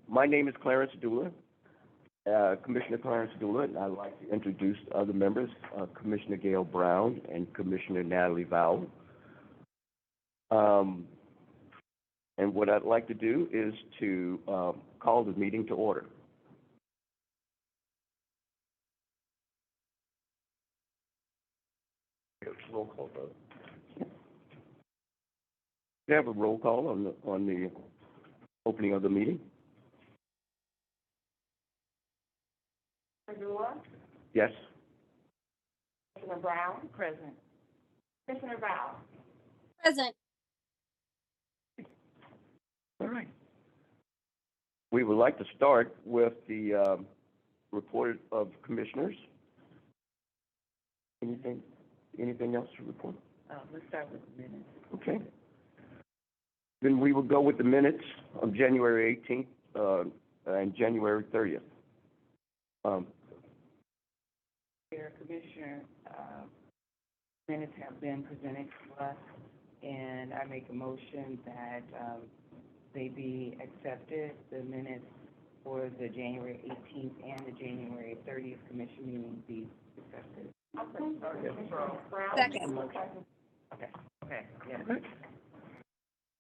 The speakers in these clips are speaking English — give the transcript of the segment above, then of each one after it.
My name is Clarence Dula, Commissioner Clarence Dula, and I'd like to introduce other members, Commissioner Gail Brown and Commissioner Natalie Vowell. And what I'd like to do is to call the meeting to order. Roll call vote. We have a roll call on the opening of the meeting. Dula? Yes. Commissioner Brown? Present. Commissioner Vowell? Present. All right. We would like to start with the report of commissioners. Anything else to report? Let's start with the minutes. Okay. Then we will go with the minutes of January 18th and January 30th. Commissioner, minutes have been presented to us, and I make a motion that they be accepted, the minutes for the January 18th and the January 30th commission meeting be accepted. Second. Okay, yes.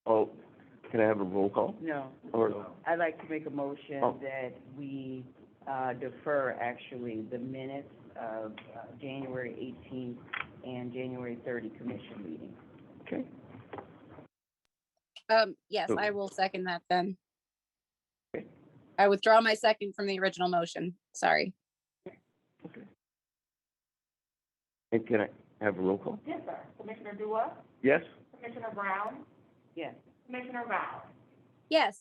Oh, can I have a roll call? No, Or, I'd like to make a motion Oh. that we defer, actually, the minutes of January 18th and January 30 commission meeting. okay. Yes, I will second that then. Okay. I withdraw my second from the original motion. Sorry. Okay. And can I have a roll call? Yes, sir. Commissioner Dua? Yes? Commissioner Brown? Yes. Commissioner Vowell? Yes.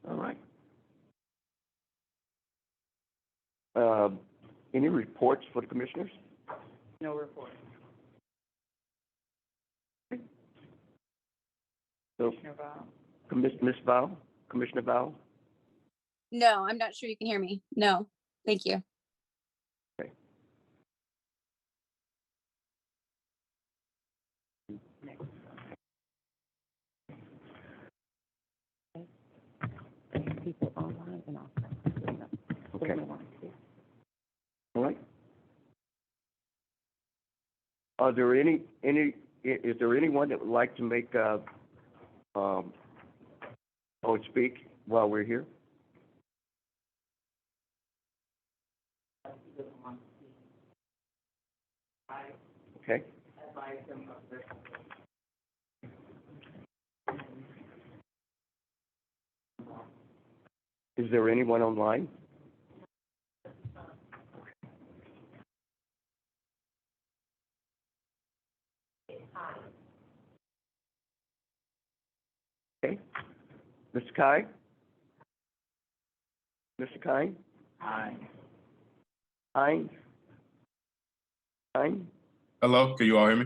All right. Any reports for the commissioners? No report. So, Commissioner Vowell? Ms. Vowell, Commissioner Vowell? No, I'm not sure you can hear me. No, thank you. Okay. Next. People online and offline. Okay. All right. Are there is there anyone that would like to make, speak while we're here? Okay. Is there anyone online? Okay. Mr. Kai? Mr. Kai? Hi. Hines? Hines? Hello, can you all hear me?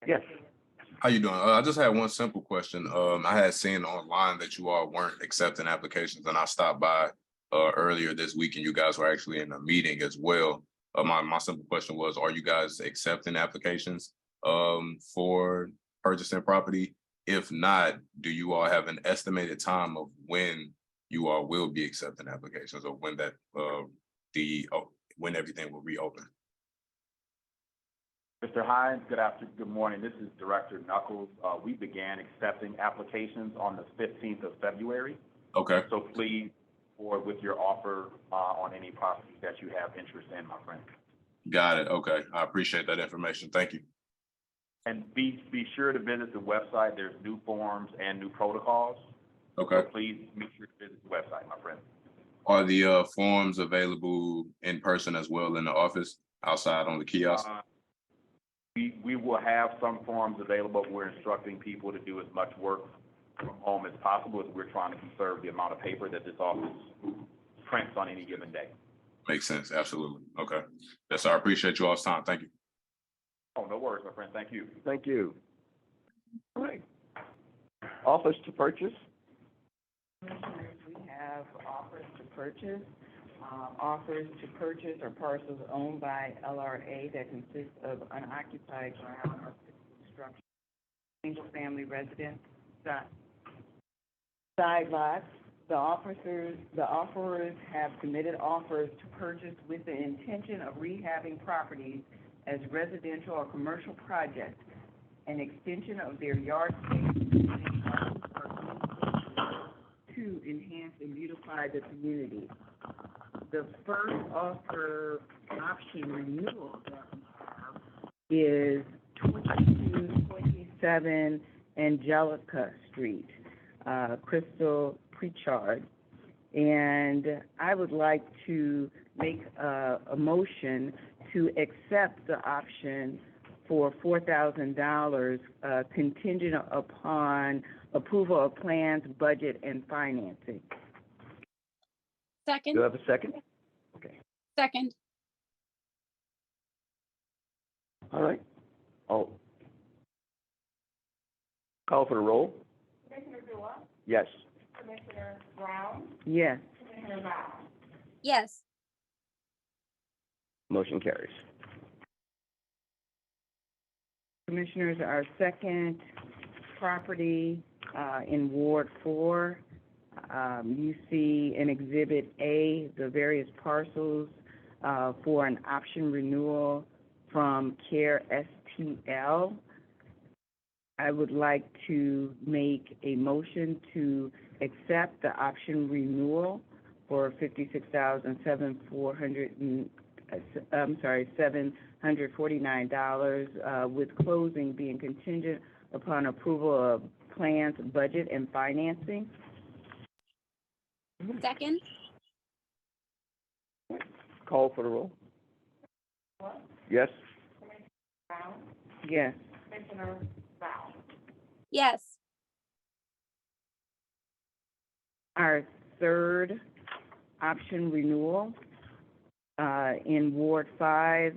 Yes. How you doing? I just had one simple question. I had seen online that you all weren't accepting applications, and I stopped by earlier this week, and you guys were actually in a meeting as well. My simple question was, are you guys accepting applications for purchasing property? If not, do you all have an estimated time of when you all will be accepting applications, or when that when everything will reopen? Mr. Hines, good morning. This is Director Knuckles. We began accepting applications on the 15th of February. Okay. So please forward with your offer on any property that you have interest in, my friend. Got it. Okay. I appreciate that information. Thank you. And be sure to visit the website. There's new forms and new protocols. Okay. So please make sure to visit the website, my friend. Are the forms available in person as well in the office, outside on the kiosk? We will have some forms available. We're instructing people to do as much work from home as possible, as we're trying to conserve the amount of paper that this office prints on any given day. Makes sense. Absolutely. Okay. Yes, sir. I appreciate you all's time. Thank you. Oh, no worries, my friend. Thank you. Thank you. All right. Offers to purchase? Commissioners, we have offers to purchase. Offers to purchase are parcels owned by LRA that consist of unoccupied ground or physical structure, single-family residence, Side lots, the offerers have submitted offers to purchase with the intention of rehabbing properties as residential or commercial projects, an extension of their yard space to enhance and beautify the community. The first offer option renewal that we have is 2227 Angelica Street, Crystal Pritchard. And I would like to make a motion to accept the option for $4,000 contingent upon approval of plans, budget, and financing. Second. Do you have a second? Okay, Second. all right. I'll call for the roll. Commissioner Dula? Yes. Commissioner Brown? Yes. Commissioner Lau? Yes. Motion carries. Commissioners, our second property in Ward 4, you see in Exhibit A, the various parcels for an option renewal from CARE STL. I would like to make a motion to accept the option renewal for $749, with closing being contingent upon approval of plans, budget, and financing. Second. Call for the roll. Yes. Yes. Yes. Our third option renewal in Ward 5,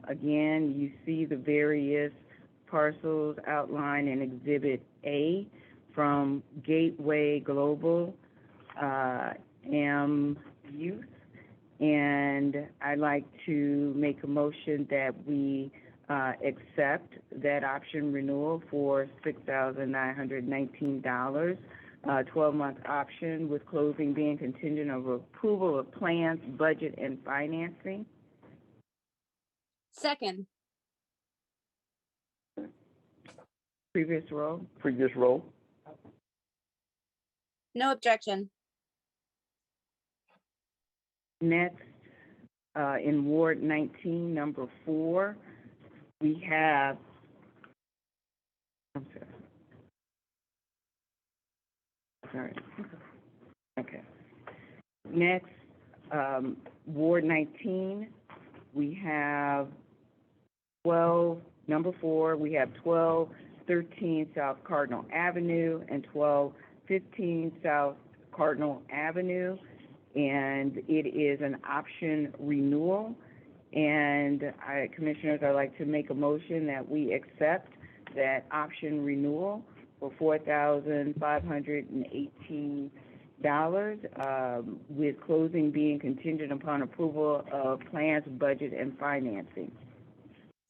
again, you see the various parcels outlined in Exhibit A from Gateway Global, M Youth, and I'd like to make a motion that we accept that option renewal for $6,919, 12-month option with closing being contingent of approval of plans, budget, and financing. Second. Previous roll. Previous roll. No objection. Next, in Ward 19, number 4, we have, Okay. Next, Ward 19, we have number 4, we have 1213 South Cardinal Avenue and 1215 South Cardinal Avenue, and it is an option renewal. And Commissioners, I'd like to make a motion that we accept that option renewal for $4,518, with closing being contingent upon approval of plans, budget, and financing.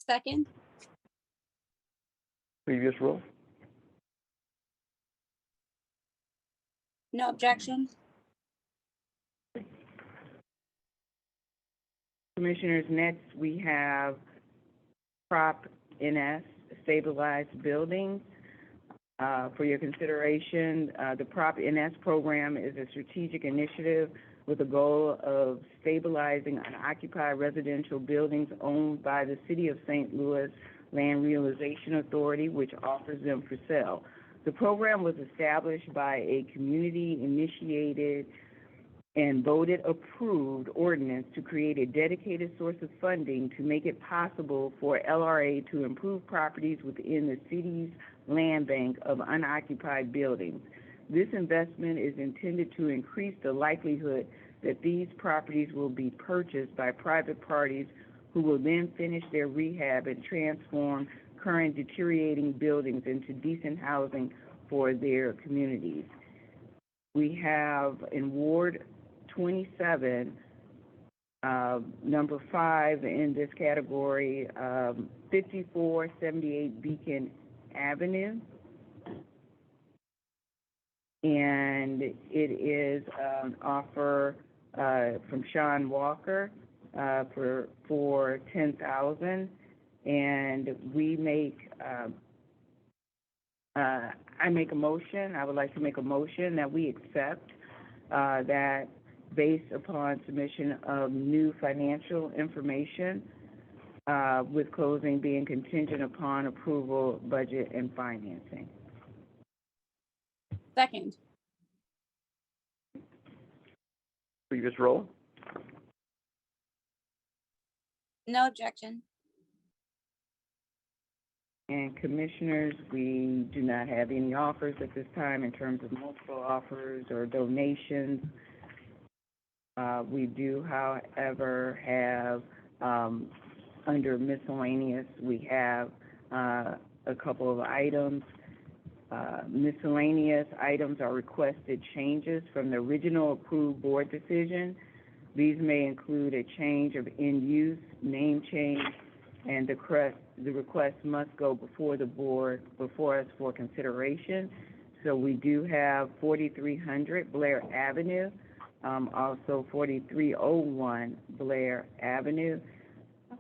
Second. Previous roll. No objection. Commissioners, next we have Prop NS, stabilized buildings. For your consideration, the Prop NS program is a strategic initiative with the goal of stabilizing unoccupied residential buildings owned by the City of St. Louis Land Realization Authority, which offers them for sale. The program was established by a community-initiated and voted approved ordinance to create a dedicated source of funding to make it possible for LRA to improve properties within the city's land bank of unoccupied buildings. This investment is intended to increase the likelihood that these properties will be purchased by private parties who will then finish their rehab and transform current deteriorating buildings into decent housing for their communities. We have in Ward 27, number 5 in this category, 5478 Beacon Avenue. and it is an offer from Sean Walker for $10,000, and I would like to make a motion that we accept that based upon submission of new financial information, with closing being contingent upon approval, budget, and financing. Second. Previous roll? No objection. And commissioners, we do not have any offers at this time in terms of multiple offers or donations. We do, however, have, under miscellaneous, we have a couple of items. Miscellaneous items are requested changes from the original approved board decision. These may include a change of end use, name change, and the request must go before us for consideration. So we do have 4300 Blair Avenue, also 4301 Blair Avenue.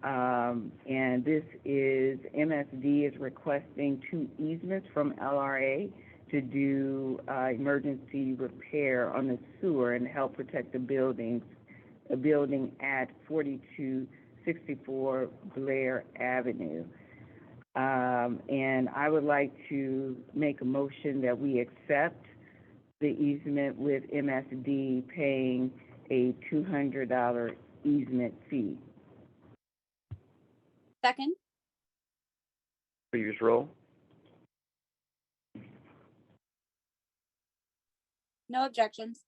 And this is, MSD is requesting 2 easements from LRA to do emergency repair on the sewer and help protect a building at 4264 Blair Avenue. And I would like to make a motion that we accept the easement with MSD paying a $200 easement fee. Second. Previous roll? No objections.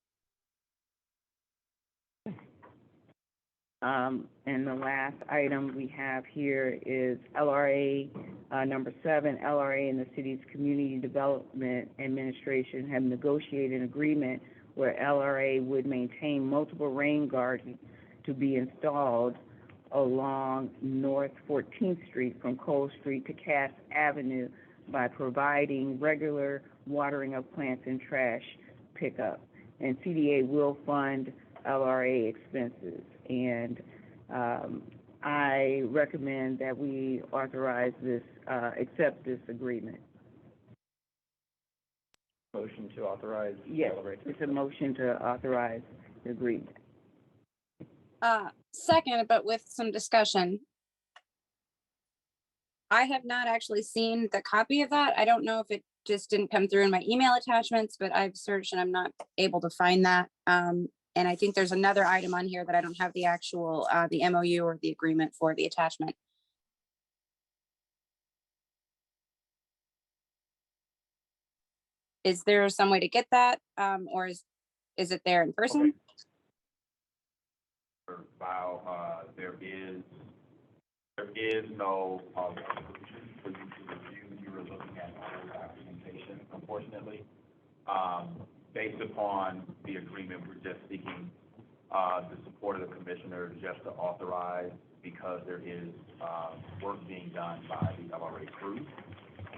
And the last item we have here is LRA, number 7, LRA and the city's Community Development Administration have negotiated an agreement where LRA would maintain multiple rain gardens to be installed along North 14th Street from Cole Street to Cass Avenue by providing regular watering of plants and trash pickup. And CDA will fund LRA expenses. And I recommend that we authorize this, accept this agreement. Motion to authorize? Yes, it's a motion to authorize the agreement. Second, but with some discussion. I have not actually seen the copy of that. I don't know if it just didn't come through in my email attachments, but I've searched and I'm not able to find that. And I think there's another item on here that I don't have the actual, the MOU or the agreement for the attachment. Is there some way to get that? Or is it there in person? Okay. File, there is no resolution for you to review. You were looking at all documentation, unfortunately. Based upon the agreement, we're just seeking the support of the commissioner just to authorize, because there is work being done by the LRA crew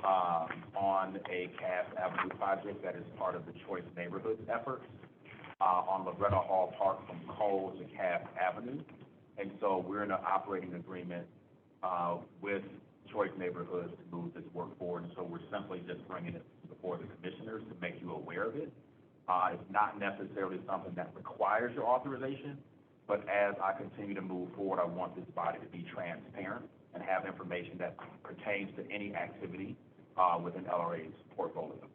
on a Cass Avenue project that is part of the Choice Neighborhoods effort on Loretta Hall Park from Cole to Cass Avenue. And so we're in an operating agreement with Choice Neighborhoods to move this work forward. And so we're simply just bringing it before the commissioners to make you aware of it. It's not necessarily something that requires your authorization, but as I continue to move forward, I want this body to be transparent and have information that pertains to any activity within LRA's portfolio.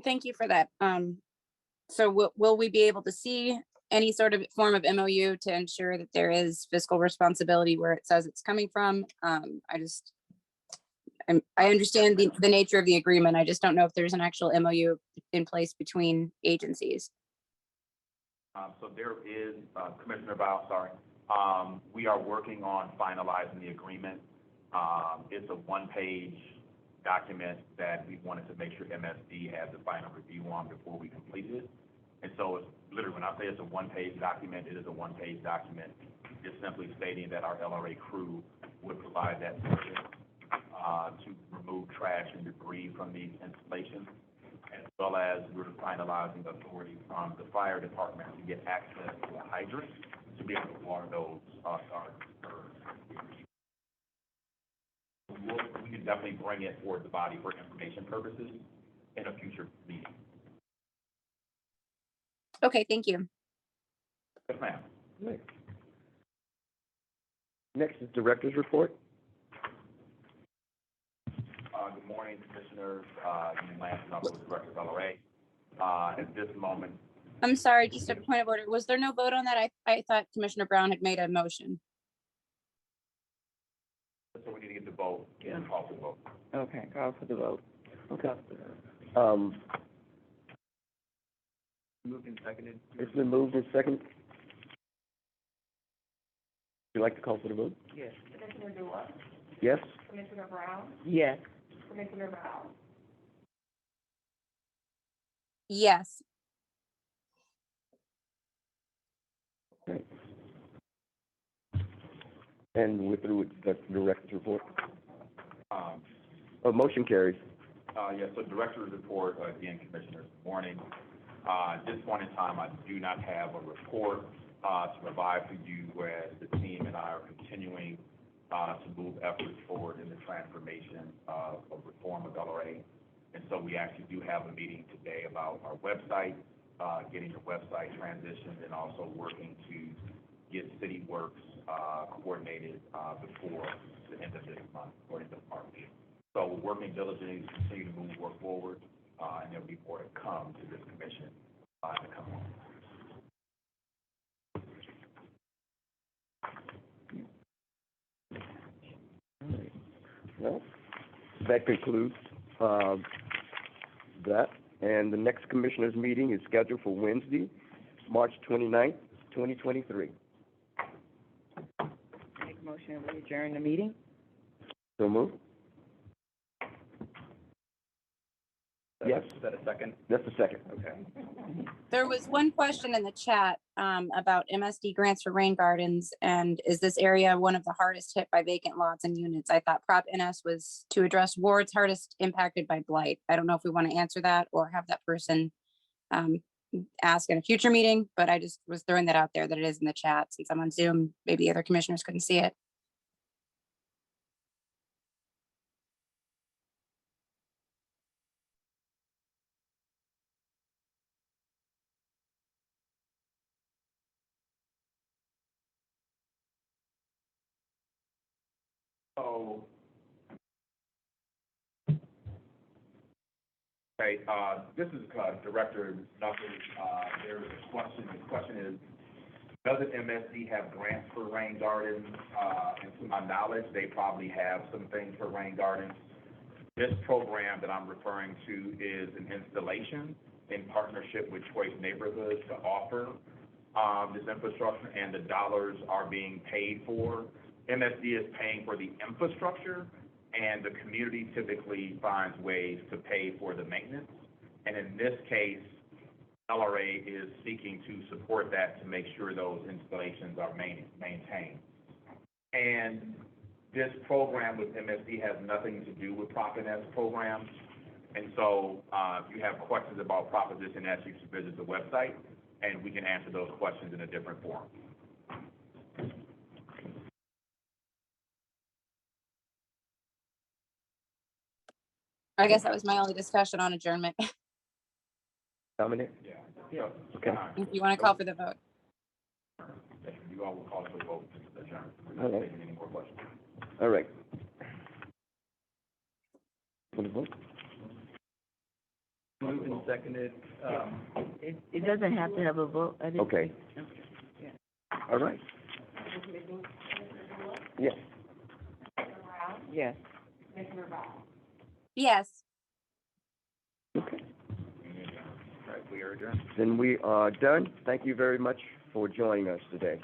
Thank you for that. So will we be able to see any sort of form of MOU to ensure that there is fiscal responsibility where it says it's coming from? I understand the nature of the agreement. I just don't know if there's an actual MOU in place between agencies. So there is, Commissioner Val, sorry. We are working on finalizing the agreement. It's a one-page document that we wanted to make sure MSD has the final review on before we complete it. And so it's literally, when I say it's a one-page document, it is a one-page document. It's simply stating that our LRA crew would provide that service to remove trash and debris from these installations. finalizing authority from the fire department to get access to a hydrant to be able to water those, gardens. We can definitely bring it forward the body for information purposes in a future meeting. Okay, thank you. Yes, ma'am. Right. Next is Director's Report. Good morning, Commissioners. Ian Lance, Director of LRA. At this moment, I'm sorry, just a point of order. Was there no vote on that? I thought Commissioner Brown had made a motion. so we need to get the vote and call for the vote. Okay, call for the vote. Okay. Moved and seconded. It's been moved and second. Would you like to call for the vote? Yes. Commissioner Dula, Yes? Commissioner Brown, Yes. Commissioner Val, Yes. Okay. And we're through with the Director's Report. Motion carries. Yes, so Director's Report, again, Commissioners, good morning. At this point in time, I do not have a report to provide for you, whereas the team and I are continuing to move efforts forward in the transformation of reform of LRA. And so we actually do have a meeting today about our website, getting the website transitioned, and also working to get City Works coordinated before the end of this month, or end of March. So we're working diligently to continue to move work forward, and there'll be more to come to this commission to come on. Well, that concludes that. And the next Commissioners' meeting is scheduled for Wednesday, March 29th, 2023. Make a motion, we adjourn the meeting? So moved? Yes. Is that a second? That's the second. Okay. There was one question in the chat about MSD grants for rain gardens, and is this area one of the hardest hit by vacant lots and units? I thought Prop NS was to address wards hardest impacted by blight. I don't know if we want to answer that or have that person ask in a future meeting, but I just was throwing that out there that it is in the chat since I'm on Zoom. Maybe other commissioners couldn't see it. So, okay, this is Director Knuckles. There is a question. The question is, doesn't MSD have grants for rain gardens? And to my knowledge, they probably have some things for rain gardens. This program that I'm referring to is an installation in partnership with Choice Neighborhoods to offer this infrastructure, and the dollars are being paid for. MSD is paying for the infrastructure, and the community typically finds ways to pay for the maintenance. And in this case, LRA is seeking to support that to make sure those installations are maintained. And this program with MSD has nothing to do with Prop NS programs. And so if you have questions about Proposition S, you should visit the website, and we can answer those questions in a different forum. I guess that was my only discussion on adjournment. Dominic? Yeah. Okay. If you want to call for the vote. You all will call for the vote to adjourn. All right. Any more questions? All right. For the vote? Moved and seconded. It doesn't have to have a vote. I didn't- Okay. Yeah. All right. Yes. Yes. Commissioner Val. Yes. Okay. All right, we are adjourned. Then we are done. Thank you very much for joining us today.